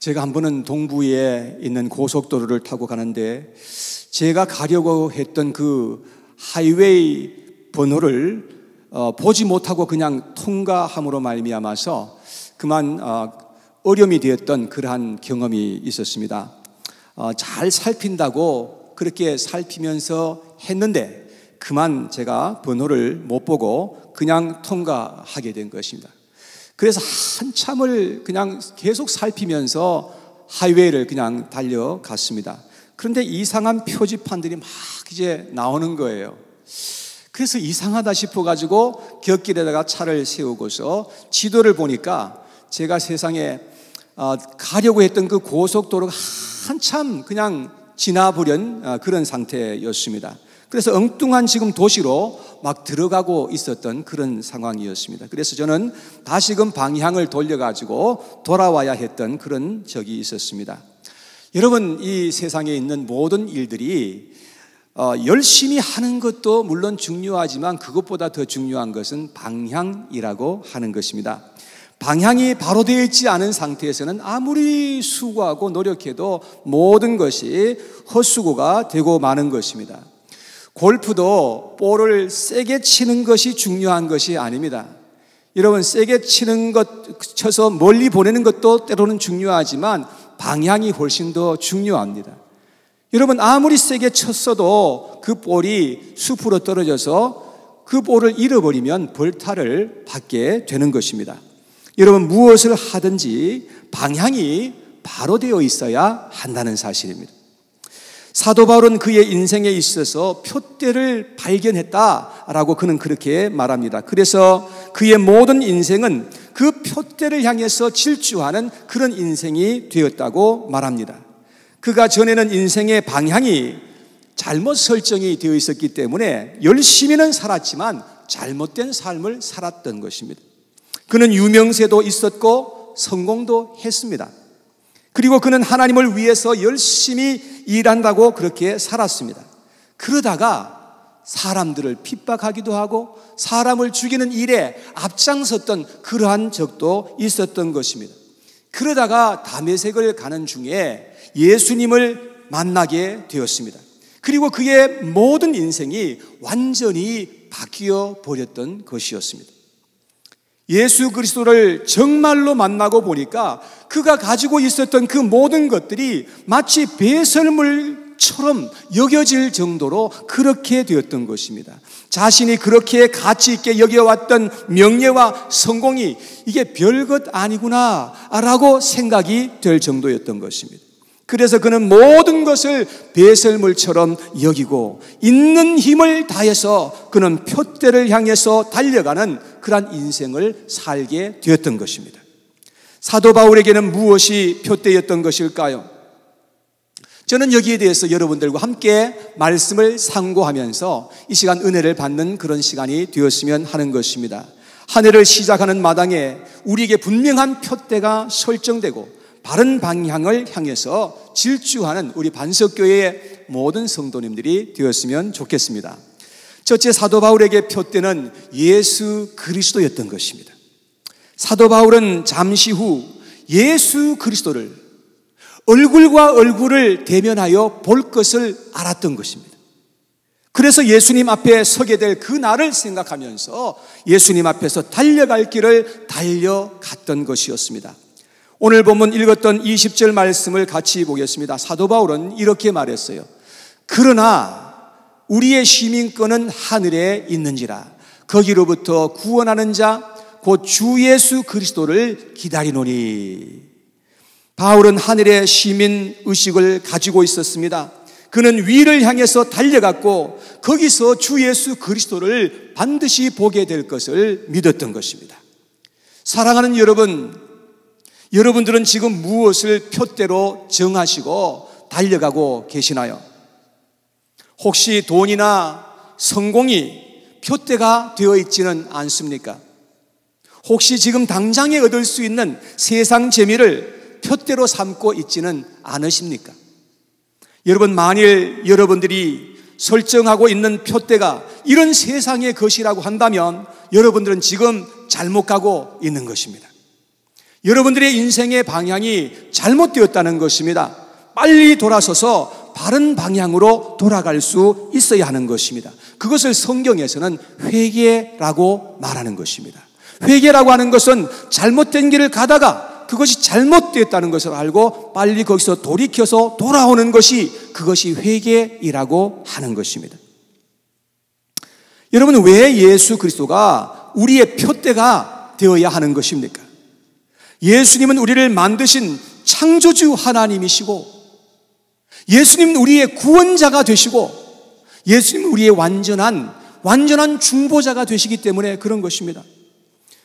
제가 한 번은 동부에 있는 고속도로를 타고 가는데 제가 가려고 했던 그 하이웨이 번호를 보지 못하고 그냥 통과함으로 말미암아서 그만 어려움이 되었던 그러한 경험이 있었습니다. 잘 살핀다고 그렇게 살피면서 했는데 그만 제가 번호를 못 보고 그냥 통과하게 된 것입니다. 그래서 한참을 그냥 계속 살피면서 하이웨이를 그냥 달려갔습니다. 그런데 이상한 표지판들이 막 이제 나오는 거예요. 그래서 이상하다 싶어가지고 곁길에다가 차를 세우고서 지도를 보니까 제가 세상에 가려고 했던 그 고속도로가 한참 그냥 지나버린 그런 상태였습니다. 그래서 엉뚱한 지금 도시로 막 들어가고 있었던 그런 상황이었습니다. 그래서 저는 다시금 방향을 돌려가지고 돌아와야 했던 그런 적이 있었습니다. 여러분, 이 세상에 있는 모든 일들이 열심히 하는 것도 물론 중요하지만 그것보다 더 중요한 것은 방향이라고 하는 것입니다. 방향이 바로 되어 있지 않은 상태에서는 아무리 수고하고 노력해도 모든 것이 헛수고가 되고 마는 것입니다. 골프도 볼을 세게 치는 것이 중요한 것이 아닙니다. 여러분, 세게 치는 것, 쳐서 멀리 보내는 것도 때로는 중요하지만 방향이 훨씬 더 중요합니다. 여러분, 아무리 세게 쳤어도 그 볼이 숲으로 떨어져서 그 볼을 잃어버리면 벌타를 받게 되는 것입니다. 여러분, 무엇을 하든지 방향이 바로 되어 있어야 한다는 사실입니다. 사도 바울은 그의 인생에 있어서 표대를 발견했다라고 그는 그렇게 말합니다. 그래서 그의 모든 인생은 그 표대를 향해서 질주하는 그런 인생이 되었다고 말합니다. 그가 전에는 인생의 방향이 잘못 설정이 되어 있었기 때문에 열심히는 살았지만 잘못된 삶을 살았던 것입니다. 그는 유명세도 있었고 성공도 했습니다. 그리고 그는 하나님을 위해서 열심히 일한다고 그렇게 살았습니다. 그러다가 사람들을 핍박하기도 하고 사람을 죽이는 일에 앞장섰던 그러한 적도 있었던 것입니다. 그러다가 다메섹을 가는 중에 예수님을 만나게 되었습니다. 그리고 그의 모든 인생이 완전히 바뀌어 버렸던 것이었습니다. 예수 그리스도를 정말로 만나고 보니까 그가 가지고 있었던 그 모든 것들이 마치 배설물처럼 여겨질 정도로 그렇게 되었던 것입니다. 자신이 그렇게 가치 있게 여겨왔던 명예와 성공이 이게 별것 아니구나 라고 생각이 될 정도였던 것입니다. 그래서 그는 모든 것을 배설물처럼 여기고 있는 힘을 다해서 그는 표대를 향해서 달려가는 그러한 인생을 살게 되었던 것입니다. 사도 바울에게는 무엇이 표대였던 것일까요? 저는 여기에 대해서 여러분들과 함께 말씀을 상고하면서 이 시간 은혜를 받는 그런 시간이 되었으면 하는 것입니다. 한 해를 시작하는 마당에 우리에게 분명한 표대가 설정되고 바른 방향을 향해서 질주하는 우리 반석교회의 모든 성도님들이 되었으면 좋겠습니다. 첫째, 사도 바울에게 표대는 예수 그리스도였던 것입니다. 사도 바울은 잠시 후 예수 그리스도를 얼굴과 얼굴을 대면하여 볼 것을 알았던 것입니다. 그래서 예수님 앞에 서게 될 그 날을 생각하면서 예수님 앞에서 달려갈 길을 달려갔던 것이었습니다. 오늘 본문 읽었던 20절 말씀을 같이 보겠습니다. 사도 바울은 이렇게 말했어요. 그러나 우리의 시민권은 하늘에 있는지라 거기로부터 구원하는 자 곧 주 예수 그리스도를 기다리노니. 바울은 하늘의 시민 의식을 가지고 있었습니다. 그는 위를 향해서 달려갔고 거기서 주 예수 그리스도를 반드시 보게 될 것을 믿었던 것입니다. 사랑하는 여러분, 여러분들은 지금 무엇을 표대로 정하시고 달려가고 계시나요? 혹시 돈이나 성공이 표대가 되어 있지는 않습니까? 혹시 지금 당장에 얻을 수 있는 세상 재미를 표대로 삼고 있지는 않으십니까? 여러분, 만일 여러분들이 설정하고 있는 표대가 이런 세상의 것이라고 한다면 여러분들은 지금 잘못 가고 있는 것입니다. 여러분들의 인생의 방향이 잘못되었다는 것입니다. 빨리 돌아서서 바른 방향으로 돌아갈 수 있어야 하는 것입니다. 그것을 성경에서는 회개라고 말하는 것입니다. 회개라고 하는 것은 잘못된 길을 가다가 그것이 잘못되었다는 것을 알고 빨리 거기서 돌이켜서 돌아오는 것이, 그것이 회개이라고 하는 것입니다. 여러분, 왜 예수 그리스도가 우리의 표대가 되어야 하는 것입니까? 예수님은 우리를 만드신 창조주 하나님이시고, 예수님은 우리의 구원자가 되시고, 예수님은 우리의 완전한 중보자가 되시기 때문에 그런 것입니다.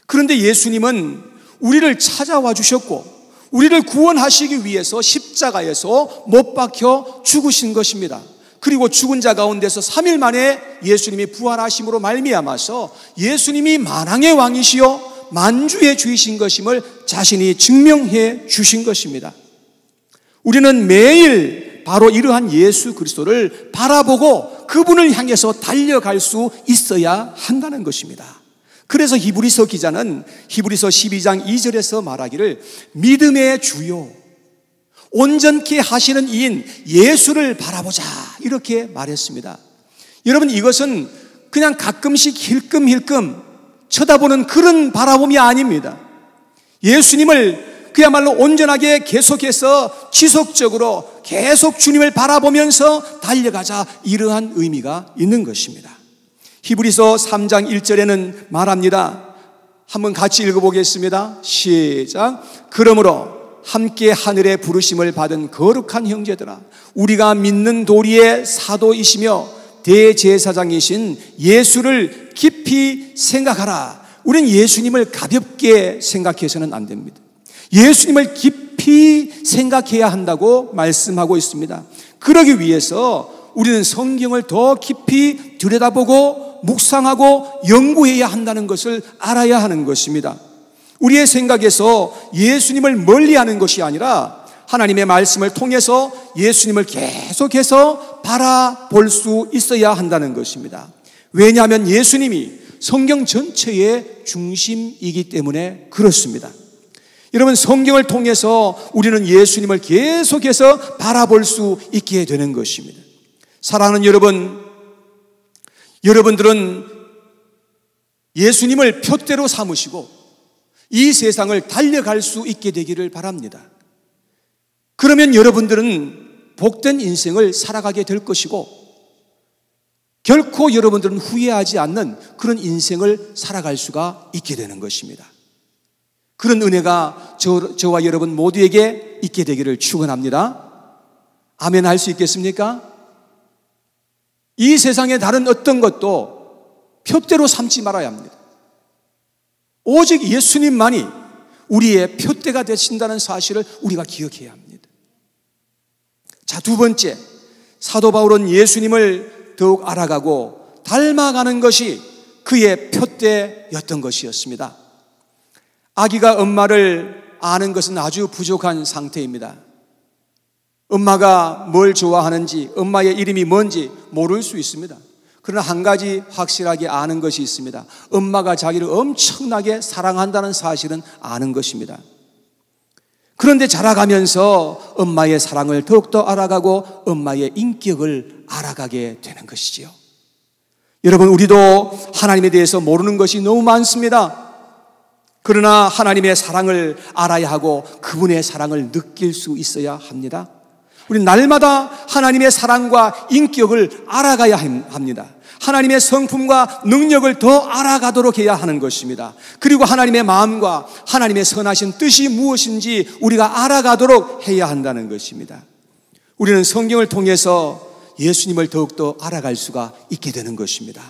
그런데 예수님은 우리를 찾아와 주셨고, 우리를 구원하시기 위해서 십자가에서 못 박혀 죽으신 것입니다. 그리고 죽은 자 가운데서 3일 만에 예수님이 부활하심으로 말미암아서 예수님이 만왕의 왕이시여 만주의 주이신 것임을 자신이 증명해 주신 것입니다. 우리는 매일 바로 이러한 예수 그리스도를 바라보고 그분을 향해서 달려갈 수 있어야 한다는 것입니다. 그래서 히브리서 기자는 히브리서 12장 2절에서 말하기를 믿음의 주요 온전케 하시는 이인 예수를 바라보자, 이렇게 말했습니다. 여러분, 이것은 그냥 가끔씩 힐끔힐끔 쳐다보는 그런 바라봄이 아닙니다. 예수님을 그야말로 온전하게 계속해서 지속적으로 계속 주님을 바라보면서 달려가자, 이러한 의미가 있는 것입니다. 히브리서 3장 1절에는 말합니다. 한번 같이 읽어보겠습니다. 시작. 그러므로 함께 하늘의 부르심을 받은 거룩한 형제들아, 우리가 믿는 도리의 사도이시며 대제사장이신 예수를 깊이 생각하라. 우리는 예수님을 가볍게 생각해서는 안 됩니다. 예수님을 깊이 생각해야 한다고 말씀하고 있습니다. 그러기 위해서 우리는 성경을 더 깊이 들여다보고 묵상하고 연구해야 한다는 것을 알아야 하는 것입니다. 우리의 생각에서 예수님을 멀리하는 것이 아니라 하나님의 말씀을 통해서 예수님을 계속해서 바라볼 수 있어야 한다는 것입니다. 왜냐하면 예수님이 성경 전체의 중심이기 때문에 그렇습니다. 여러분, 성경을 통해서 우리는 예수님을 계속해서 바라볼 수 있게 되는 것입니다. 사랑하는 여러분, 여러분들은 예수님을 표대로 삼으시고 이 세상을 달려갈 수 있게 되기를 바랍니다. 그러면 여러분들은 복된 인생을 살아가게 될 것이고, 결코 여러분들은 후회하지 않는 그런 인생을 살아갈 수가 있게 되는 것입니다. 그런 은혜가 저와 여러분 모두에게 있게 되기를 축원합니다. 아멘 할 수 있겠습니까? 이 세상의 다른 어떤 것도 표대로 삼지 말아야 합니다. 오직 예수님만이 우리의 표대가 되신다는 사실을 우리가 기억해야 합니다. 자, 두 번째, 사도 바울은 예수님을 더욱 알아가고 닮아가는 것이 그의 표대였던 것이었습니다. 아기가 엄마를 아는 것은 아주 부족한 상태입니다. 엄마가 뭘 좋아하는지, 엄마의 이름이 뭔지 모를 수 있습니다. 그러나 한 가지 확실하게 아는 것이 있습니다. 엄마가 자기를 엄청나게 사랑한다는 사실은 아는 것입니다. 그런데 자라가면서 엄마의 사랑을 더욱더 알아가고 엄마의 인격을 알아가게 되는 것이지요. 여러분, 우리도 하나님에 대해서 모르는 것이 너무 많습니다. 그러나 하나님의 사랑을 알아야 하고 그분의 사랑을 느낄 수 있어야 합니다. 우리 날마다 하나님의 사랑과 인격을 알아가야 합니다. 하나님의 성품과 능력을 더 알아가도록 해야 하는 것입니다. 그리고 하나님의 마음과 하나님의 선하신 뜻이 무엇인지 우리가 알아가도록 해야 한다는 것입니다. 우리는 성경을 통해서 예수님을 더욱더 알아갈 수가 있게 되는 것입니다.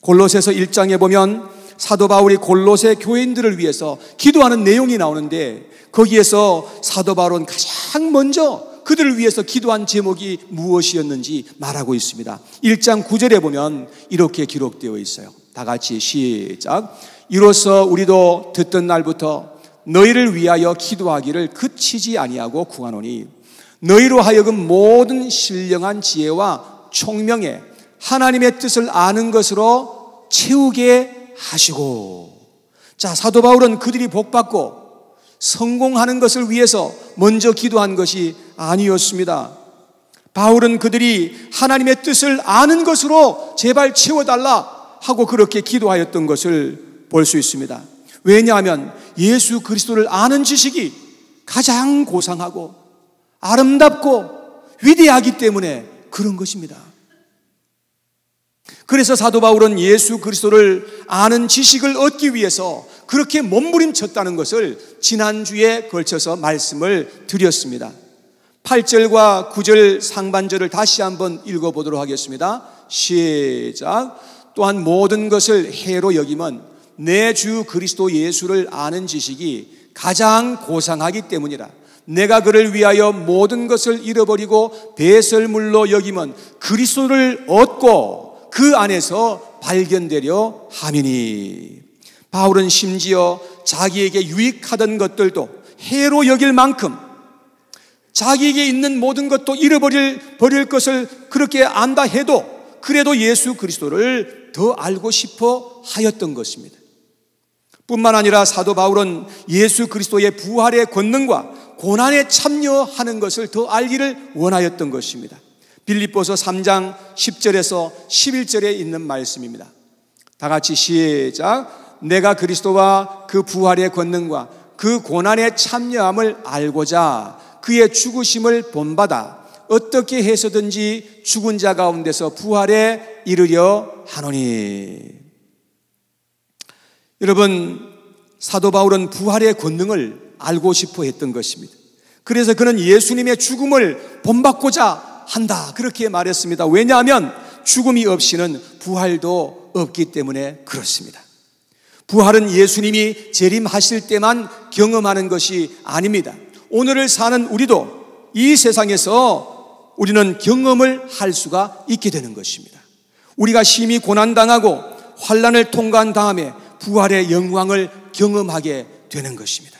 골로새서 1장에 보면 사도 바울이 골로새 교인들을 위해서 기도하는 내용이 나오는데, 거기에서 사도 바울은 가장 먼저 그들을 위해서 기도한 제목이 무엇이었는지 말하고 있습니다. 1장 9절에 보면 이렇게 기록되어 있어요. 다 같이 시작. 이로써 우리도 듣던 날부터 너희를 위하여 기도하기를 그치지 아니하고 구하노니 너희로 하여금 모든 신령한 지혜와 총명에 하나님의 뜻을 아는 것으로 채우게 하시고. 자, 사도 바울은 그들이 복받고 성공하는 것을 위해서 먼저 기도한 것이 아니었습니다. 바울은 그들이 하나님의 뜻을 아는 것으로 제발 채워달라 하고 그렇게 기도하였던 것을 볼 수 있습니다. 왜냐하면 예수 그리스도를 아는 지식이 가장 고상하고 아름답고 위대하기 때문에 그런 것입니다. 그래서 사도 바울은 예수 그리스도를 아는 지식을 얻기 위해서 그렇게 몸부림쳤다는 것을 지난주에 걸쳐서 말씀을 드렸습니다. 8절과 9절 상반절을 다시 한번 읽어보도록 하겠습니다. 시작. 또한 모든 것을 해로 여기면 내 주 그리스도 예수를 아는 지식이 가장 고상하기 때문이라. 내가 그를 위하여 모든 것을 잃어버리고 배설물로 여기면 그리스도를 얻고 그 안에서 발견되려 함이니. 바울은 심지어 자기에게 유익하던 것들도 해로 여길 만큼 자기에게 있는 모든 것도 잃어버릴 것을 그렇게 안다 해도 그래도 예수 그리스도를 더 알고 싶어 하였던 것입니다. 뿐만 아니라 사도 바울은 예수 그리스도의 부활의 권능과 고난에 참여하는 것을 더 알기를 원하였던 것입니다. 빌립보서 3장 10절에서 11절에 있는 말씀입니다. 다 같이 시작. 내가 그리스도와 그 부활의 권능과 그 고난에 참여함을 알고자 그의 죽으심을 본받아 어떻게 해서든지 죽은 자 가운데서 부활에 이르려 하노니. 여러분, 사도 바울은 부활의 권능을 알고 싶어 했던 것입니다. 그래서 그는 예수님의 죽음을 본받고자 한다 그렇게 말했습니다. 왜냐하면 죽음이 없이는 부활도 없기 때문에 그렇습니다. 부활은 예수님이 재림하실 때만 경험하는 것이 아닙니다. 오늘을 사는 우리도 이 세상에서 우리는 경험을 할 수가 있게 되는 것입니다. 우리가 심히 고난당하고 환난을 통과한 다음에 부활의 영광을 경험하게 되는 것입니다.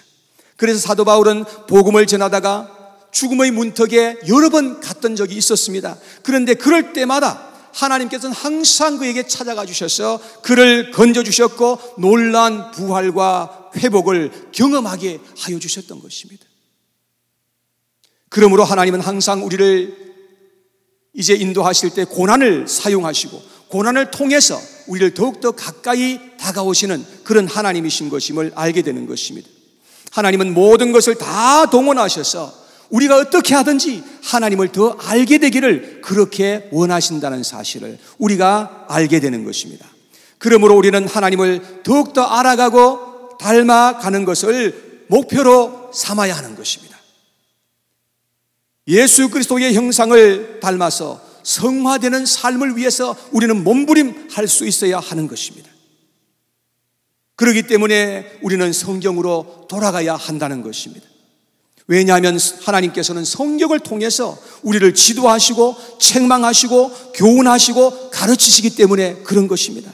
그래서 사도 바울은 복음을 전하다가 죽음의 문턱에 여러 번 갔던 적이 있었습니다. 그런데 그럴 때마다 하나님께서는 항상 그에게 찾아가 주셔서 그를 건져주셨고 놀라운 부활과 회복을 경험하게 하여 주셨던 것입니다. 그러므로 하나님은 항상 우리를 이제 인도하실 때 고난을 사용하시고 고난을 통해서 우리를 더욱더 가까이 다가오시는 그런 하나님이신 것임을 알게 되는 것입니다. 하나님은 모든 것을 다 동원하셔서 우리가 어떻게 하든지 하나님을 더 알게 되기를 그렇게 원하신다는 사실을 우리가 알게 되는 것입니다. 그러므로 우리는 하나님을 더욱더 알아가고 닮아가는 것을 목표로 삼아야 하는 것입니다. 예수 그리스도의 형상을 닮아서 성화되는 삶을 위해서 우리는 몸부림할 수 있어야 하는 것입니다. 그렇기 때문에 우리는 성경으로 돌아가야 한다는 것입니다. 왜냐하면 하나님께서는 성경을 통해서 우리를 지도하시고 책망하시고 교훈하시고 가르치시기 때문에 그런 것입니다.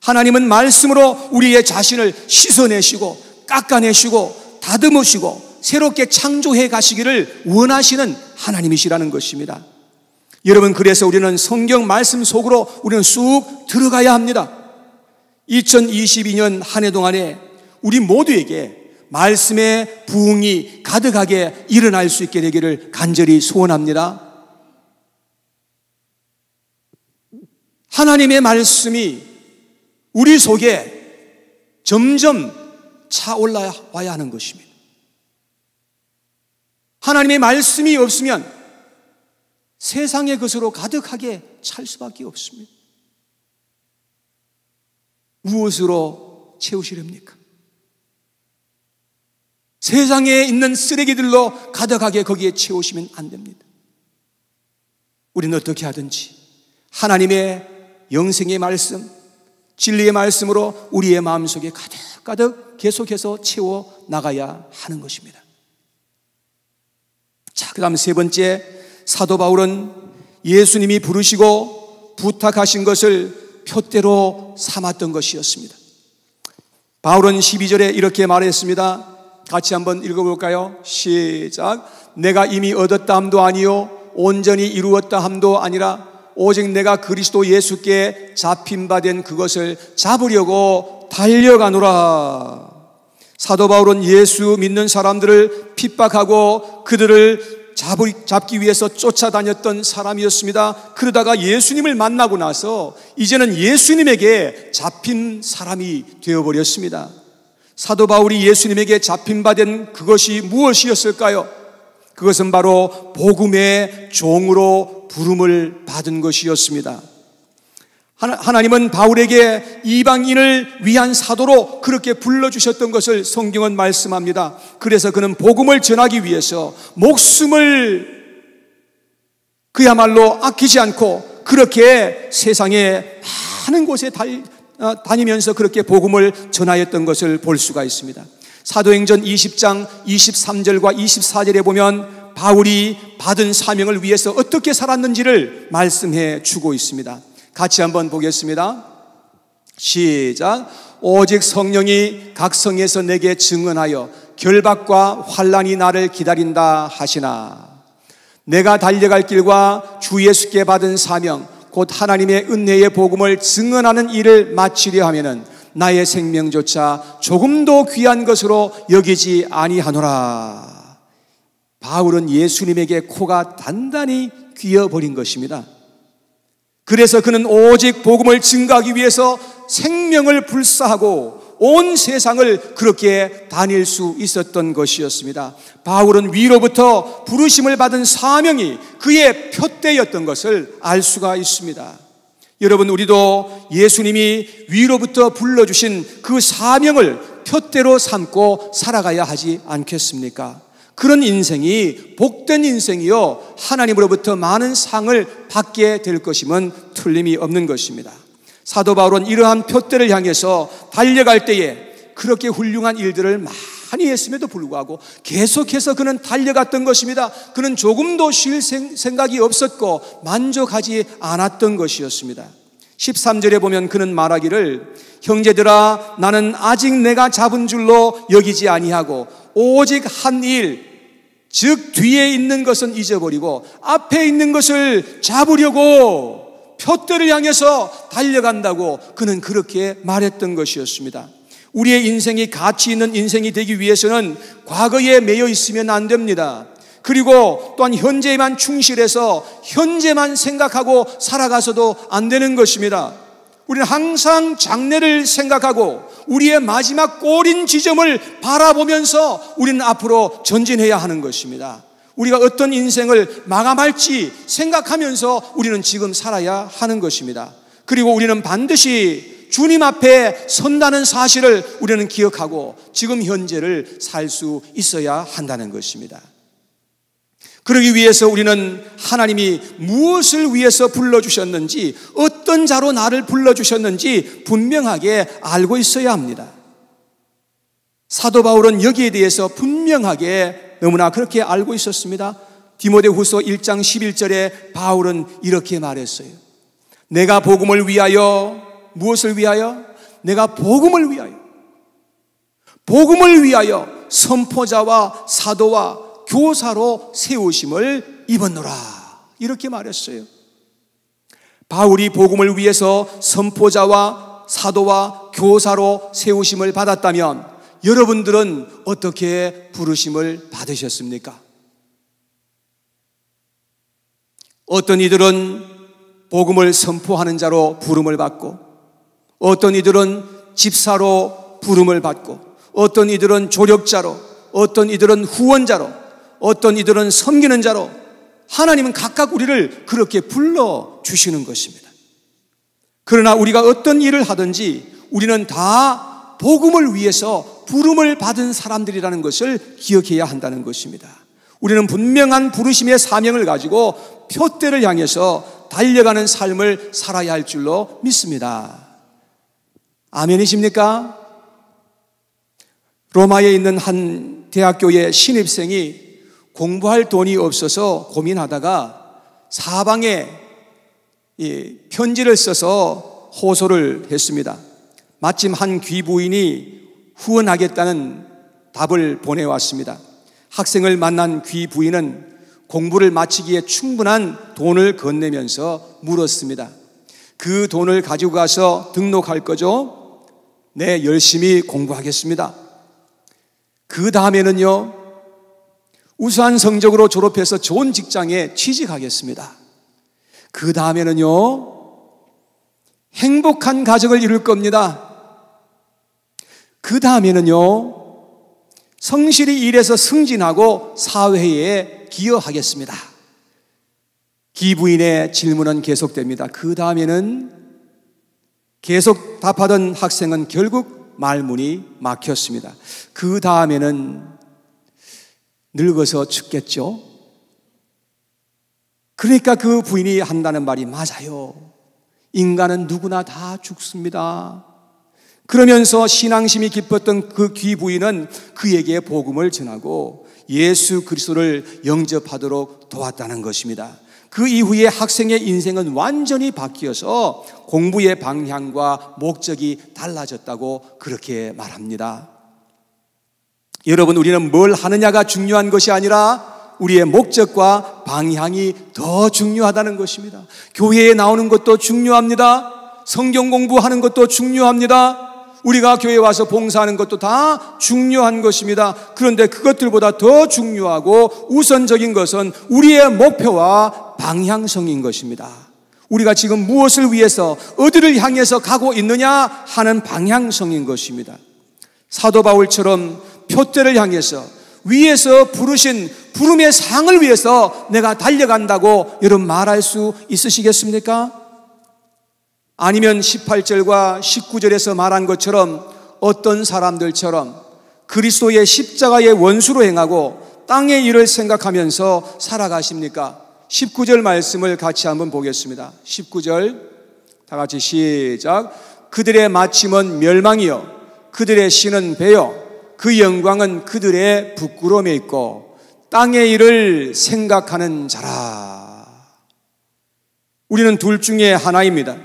하나님은 말씀으로 우리의 자신을 씻어내시고 깎아내시고 다듬으시고 새롭게 창조해 가시기를 원하시는 하나님이시라는 것입니다. 여러분, 그래서 우리는 성경 말씀 속으로 우리는 쑥 들어가야 합니다. 2022년 한 해 동안에 우리 모두에게 말씀의 부흥이 가득하게 일어날 수 있게 되기를 간절히 소원합니다. 하나님의 말씀이 우리 속에 점점 차올라와야 하는 것입니다. 하나님의 말씀이 없으면 세상의 것으로 가득하게 찰 수밖에 없습니다. 무엇으로 채우시렵니까? 세상에 있는 쓰레기들로 가득하게 거기에 채우시면 안 됩니다. 우리는 어떻게 하든지 하나님의 영생의 말씀, 진리의 말씀으로 우리의 마음속에 가득가득 계속해서 채워 나가야 하는 것입니다. 자, 그 다음 세 번째, 사도 바울은 예수님이 부르시고 부탁하신 것을 표대로 삼았던 것이었습니다. 바울은 12절에 이렇게 말했습니다. 같이 한번 읽어볼까요? 시작. 내가 이미 얻었다 함도 아니요 온전히 이루었다 함도 아니라 오직 내가 그리스도 예수께 잡힌 바 된 그것을 잡으려고 달려가노라. 사도 바울은 예수 믿는 사람들을 핍박하고 그들을 잡기 위해서 쫓아다녔던 사람이었습니다. 그러다가 예수님을 만나고 나서 이제는 예수님에게 잡힌 사람이 되어버렸습니다. 사도 바울이 예수님에게 잡힌받은 그것이 무엇이었을까요? 그것은 바로 복음의 종으로 부름을 받은 것이었습니다. 하나님은 바울에게 이방인을 위한 사도로 그렇게 불러주셨던 것을 성경은 말씀합니다. 그래서 그는 복음을 전하기 위해서 목숨을 그야말로 아끼지 않고 그렇게 세상에 많은 곳에 다니면서 그렇게 복음을 전하였던 것을 볼 수가 있습니다. 사도행전 20장 23절과 24절에 보면 바울이 받은 사명을 위해서 어떻게 살았는지를 말씀해 주고 있습니다. 같이 한번 보겠습니다. 시작. 오직 성령이 각 성에서 내게 증언하여 결박과 환난이 나를 기다린다 하시나 내가 달려갈 길과 주 예수께 받은 사명 곧 하나님의 은혜의 복음을 증언하는 일을 마치려 하면은 나의 생명조차 조금도 귀한 것으로 여기지 아니하노라. 바울은 예수님에게 코가 단단히 귀어버린 것입니다. 그래서 그는 오직 복음을 증거하기 위해서 생명을 불사하고 온 세상을 그렇게 다닐 수 있었던 것이었습니다. 바울은 위로부터 부르심을 받은 사명이 그의 표대였던 것을 알 수가 있습니다. 여러분, 우리도 예수님이 위로부터 불러주신 그 사명을 표대로 삼고 살아가야 하지 않겠습니까? 그런 인생이 복된 인생이요 하나님으로부터 많은 상을 받게 될 것임은 틀림이 없는 것입니다. 사도 바울은 이러한 표대를 향해서 달려갈 때에 그렇게 훌륭한 일들을 많이 했음에도 불구하고 계속해서 그는 달려갔던 것입니다. 그는 조금도 쉴 생각이 없었고 만족하지 않았던 것이었습니다. 13절에 보면 그는 말하기를 형제들아 나는 아직 내가 잡은 줄로 여기지 아니하고 오직 한 일 즉 뒤에 있는 것은 잊어버리고 앞에 있는 것을 잡으려고 표대를 향해서 달려간다고 그는 그렇게 말했던 것이었습니다. 우리의 인생이 가치 있는 인생이 되기 위해서는 과거에 매여 있으면 안 됩니다. 그리고 또한 현재에만 충실해서 현재만 생각하고 살아가서도 안 되는 것입니다. 우리는 항상 장래를 생각하고 우리의 마지막 꼬린 지점을 바라보면서 우리는 앞으로 전진해야 하는 것입니다. 우리가 어떤 인생을 마감할지 생각하면서 우리는 지금 살아야 하는 것입니다. 그리고 우리는 반드시 주님 앞에 선다는 사실을 우리는 기억하고 지금 현재를 살 수 있어야 한다는 것입니다. 그러기 위해서 우리는 하나님이 무엇을 위해서 불러주셨는지 어떤 자로 나를 불러주셨는지 분명하게 알고 있어야 합니다. 사도 바울은 여기에 대해서 분명하게 너무나 그렇게 알고 있었습니다. 디모데후서 1장 11절에 바울은 이렇게 말했어요. 내가 복음을 위하여 무엇을 위하여? 내가 복음을 위하여 선포자와 사도와 교사로 세우심을 입었노라 이렇게 말했어요. 바울이 복음을 위해서 선포자와 사도와 교사로 세우심을 받았다면 여러분들은 어떻게 부르심을 받으셨습니까? 어떤 이들은 복음을 선포하는 자로 부름을 받고 어떤 이들은 집사로 부름을 받고 어떤 이들은 조력자로 어떤 이들은 후원자로 어떤 이들은 섬기는 자로 하나님은 각각 우리를 그렇게 불러주시는 것입니다. 그러나 우리가 어떤 일을 하든지 우리는 다 복음을 위해서 부름을 받은 사람들이라는 것을 기억해야 한다는 것입니다. 우리는 분명한 부르심의 사명을 가지고 표대를 향해서 달려가는 삶을 살아야 할 줄로 믿습니다. 아멘이십니까? 로마에 있는 한 대학교의 신입생이 공부할 돈이 없어서 고민하다가 사방에 편지를 써서 호소를 했습니다. 마침 한 귀부인이 후원하겠다는 답을 보내왔습니다. 학생을 만난 귀부인은 공부를 마치기에 충분한 돈을 건네면서 물었습니다. 그 돈을 가지고 가서 등록할 거죠? 네, 열심히 공부하겠습니다. 그 다음에는요, 우수한 성적으로 졸업해서 좋은 직장에 취직하겠습니다. 그 다음에는요, 행복한 가정을 이룰 겁니다. 그 다음에는요, 성실히 일해서 승진하고 사회에 기여하겠습니다. 기부인의 질문은 계속됩니다. 그 다음에는 계속 답하던 학생은 결국 말문이 막혔습니다. 그 다음에는 늙어서 죽겠죠. 그러니까 그 부인이 한다는 말이 맞아요. 인간은 누구나 다 죽습니다. 그러면서 신앙심이 깊었던 그 귀부인은 그에게 복음을 전하고 예수 그리스도를 영접하도록 도왔다는 것입니다. 그 이후에 학생의 인생은 완전히 바뀌어서 공부의 방향과 목적이 달라졌다고 그렇게 말합니다. 여러분, 우리는 뭘 하느냐가 중요한 것이 아니라 우리의 목적과 방향이 더 중요하다는 것입니다. 교회에 나오는 것도 중요합니다. 성경 공부하는 것도 중요합니다. 우리가 교회에 와서 봉사하는 것도 다 중요한 것입니다. 그런데 그것들보다 더 중요하고 우선적인 것은 우리의 목표와 방향성인 것입니다. 우리가 지금 무엇을 위해서 어디를 향해서 가고 있느냐 하는 방향성인 것입니다. 사도 바울처럼 표대를 향해서 위에서 부르신 부름의 상을 위해서 내가 달려간다고 여러분 말할 수 있으시겠습니까? 아니면 18절과 19절에서 말한 것처럼 어떤 사람들처럼 그리스도의 십자가의 원수로 행하고 땅의 일을 생각하면서 살아가십니까? 19절 말씀을 같이 한번 보겠습니다. 19절 다 같이 시작. 그들의 마침은 멸망이요 그들의 신은 배요 그 영광은 그들의 부끄러움에 있고 땅의 일을 생각하는 자라. 우리는 둘 중에 하나입니다.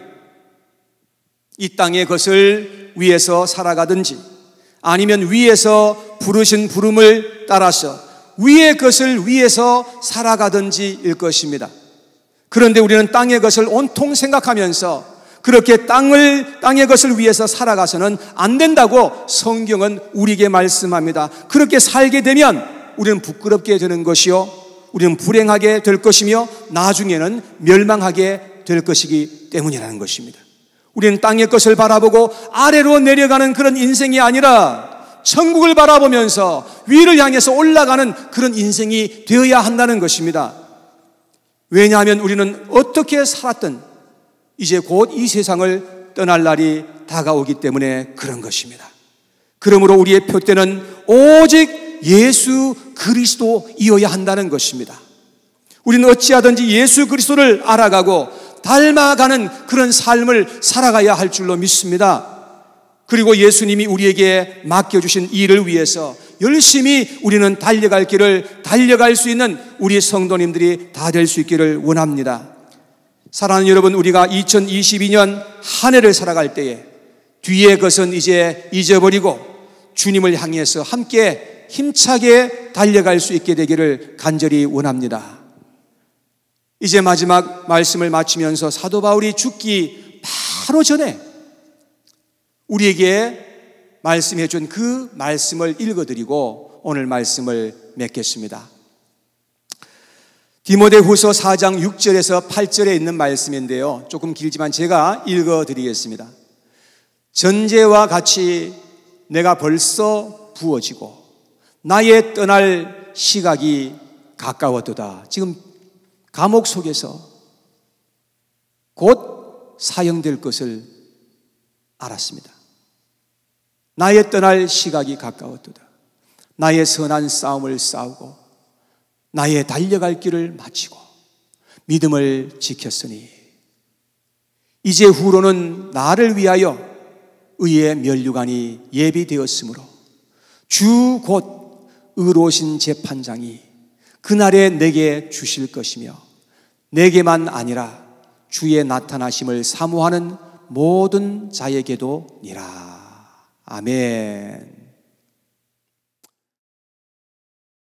이 땅의 것을 위해서 살아가든지 아니면 위에서 부르신 부름을 따라서 위의 것을 위해서 살아가든지일 것입니다. 그런데 우리는 땅의 것을 온통 생각하면서 그렇게 땅의 것을 위해서 살아가서는 안 된다고 성경은 우리에게 말씀합니다. 그렇게 살게 되면 우리는 부끄럽게 되는 것이요 우리는 불행하게 될 것이며 나중에는 멸망하게 될 것이기 때문이라는 것입니다. 우리는 땅의 것을 바라보고 아래로 내려가는 그런 인생이 아니라 천국을 바라보면서 위를 향해서 올라가는 그런 인생이 되어야 한다는 것입니다. 왜냐하면 우리는 어떻게 살았든 이제 곧 이 세상을 떠날 날이 다가오기 때문에 그런 것입니다. 그러므로 우리의 표대는 오직 예수 그리스도이어야 한다는 것입니다. 우리는 어찌하든지 예수 그리스도를 알아가고 닮아가는 그런 삶을 살아가야 할 줄로 믿습니다. 그리고 예수님이 우리에게 맡겨주신 일을 위해서 열심히 우리는 달려갈 길을 달려갈 수 있는 우리 성도님들이 다 될 수 있기를 원합니다. 사랑하는 여러분, 우리가 2022년 한 해를 살아갈 때에 뒤의 것은 이제 잊어버리고 주님을 향해서 함께 힘차게 달려갈 수 있게 되기를 간절히 원합니다. 이제 마지막 말씀을 마치면서 사도 바울이 죽기 바로 전에 우리에게 말씀해 준 그 말씀을 읽어드리고 오늘 말씀을 맺겠습니다. 디모데후서 4장 6절에서 8절에 있는 말씀인데요, 조금 길지만 제가 읽어드리겠습니다. 전제와 같이 내가 벌써 부어지고 나의 떠날 시각이 가까웠도다. 지금 감옥 속에서 곧 사형될 것을 알았습니다. 나의 떠날 시각이 가까웠도다. 나의 선한 싸움을 싸우고 나의 달려갈 길을 마치고 믿음을 지켰으니 이제 후로는 나를 위하여 의의 면류관이 예비되었으므로 주 곧 의로우신 재판장이 그날에 내게 주실 것이며 내게만 아니라 주의 나타나심을 사모하는 모든 자에게도 니라. 아멘.